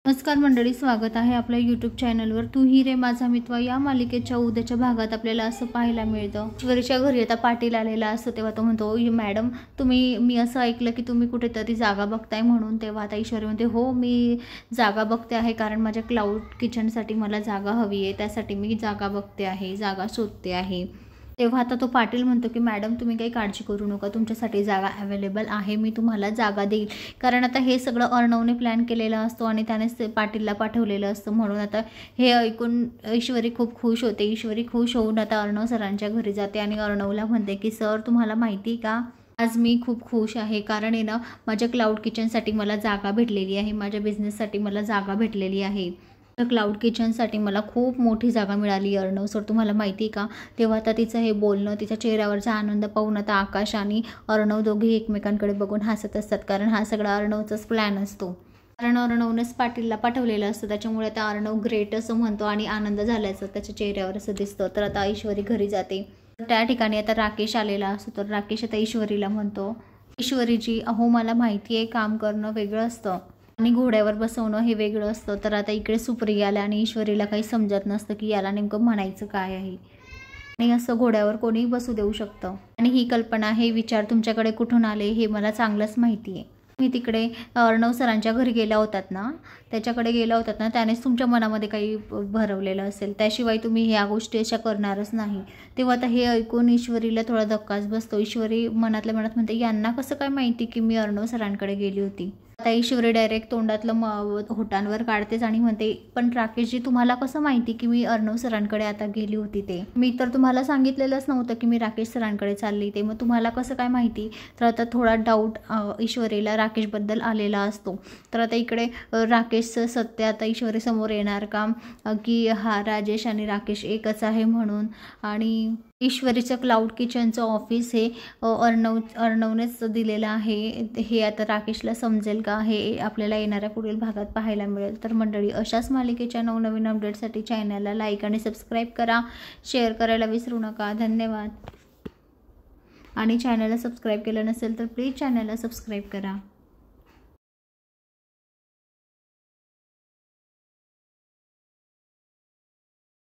नमस्कार मंडळी, स्वागत आहे आपल्या यूट्यूब चॅनलवर. तू ही रे माझा मित्र या मालिकेच्या उद्याच्या भागात आपल्याला असं पाहायला मिळतं. ईश्वरीच्या घरी आता पाटील आलेला असतो तेव्हा तो म्हणतो, मॅडम मी असं ऐकलं की तुम्ही कुठेतरी जागा बघताय म्हणून. तेव्हा आता ईश्वरी म्हणते, हो मी जागा बघते आहे, कारण माझ्या क्लाउड किचनसाठी मला जागा हवी आहे, त्यासाठी मी जागा बघते आहे, जागा शोधते आहे. तेव्हा आता तो पाटील म्हणतो की मॅडम तुम्ही काही काळजी करू नका, तुमच्यासाठी जागा अवेलेबल आहे, मी तुम्हाला जागा देईल. कारण आता हे सगळं अर्णवने प्लॅन केलेलं असतो आणि त्यानेच ते पाटीलला पाठवलेलं असतं. म्हणून आता हे ऐकून ईश्वरी खूप खुश होते. ईश्वरी खुश होऊन आता अर्णव सरांच्या घरी जाते आणि अर्णवला म्हणते की सर तुम्हाला माहिती का, आज मी खूप खुश आहे, कारण आहे ना माझ्या क्लाउड किचनसाठी मला जागा भेटलेली आहे, माझ्या बिझनेससाठी मला जागा भेटलेली आहे. क्लाउड किचनसाठी मला खूप मोठी जागा मिळाली अर्णव सर, तुम्हाला माहिती आहे का. तेव्हा आता तिचं हे बोलणं, तिच्या चेहऱ्यावरचा आनंद पाहून आता आकाश आणि अर्णव दोघे एकमेकांकडे बघून हसत असतात, कारण हा सगळा अर्णवचाच प्लॅन असतो. कारण अर्णवनेच पाटीलला पाठवलेलं असतं, त्याच्यामुळे आता अर्णव ग्रेट असं म्हणतो आणि आनंद झाल्याचं त्याच्या चेहऱ्यावर असं दिसतं. तर आता ईश्वरी घरी जाते. त्या ठिकाणी आता राकेश आलेला असतो. तर राकेश आता ईश्वरीला म्हणतो, ईश्वरीजी अहो मला माहिती आहे काम करणं वेगळं असतं आणि घोड्यावर बसवणं हे वेगळं असतं. तर आता इकडे सुप्रिया आल्या आणि ईश्वरीला काही समजत नसतं की याला नेमकं म्हणायचं काय आहे. आणि असं घोड्यावर कोणीही बसू देऊ शकतं आणि ही कल्पना, हे विचार तुमच्याकडे कुठून आले हे मला चांगलंच माहिती आहे. मी तिकडे अर्णव सरांच्या घरी गेला होतात ना, त्याच्याकडे गेला होतात ना, त्यानेच तुमच्या मनामध्ये काही भरवलेलं असेल, त्याशिवाय तुम्ही ह्या गोष्टी अशा करणारच नाही. तेव्हा आता हे ऐकून ईश्वरीला थोडा धक्काच बसतो. ईश्वरी मनातल्या मनात म्हणते, यांना कसं काय माहिती की मी अर्णव सरांकडे गेली होती. आता ईश्वरी डायरेक्ट तोंडातलं होटांवर काढतेच आणि म्हणते, पण राकेशजी तुम्हाला कसं माहिती की मी अर्णव सरांकडे आता गेली होती ते, मी तर तुम्हाला सांगितलेलंच नव्हतं की मी राकेश सरांकडे चालली ते, मग तुम्हाला कसं काय माहिती. तर आता थोडा डाऊट ईश्वरीला राकेशबद्दल आलेला असतो. तर आता इकडे राकेशचं सत्य आता ईश्वरी समोर येणार का, की हा राजेश आणि राकेश एकच आहे म्हणून. आणि ईश्वरीचं क्लाउड किचनचं ऑफिस हे अर्णवनेच दिलेलं आहे, हे आता राकेशला समजेल का, हे आपल्याला येणाऱ्या पुढील भागात पाहायला मिळेल. तर मंडळी, अशाच मालिकेच्या नवनवीन अपडेटसाठी चॅनलला लाईक आणि सबस्क्राईब करा, शेअर करायला विसरू नका. धन्यवाद. आणि चॅनलला सबस्क्राईब केलं नसेल तर प्लीज चॅनलला सबस्क्राईब करा.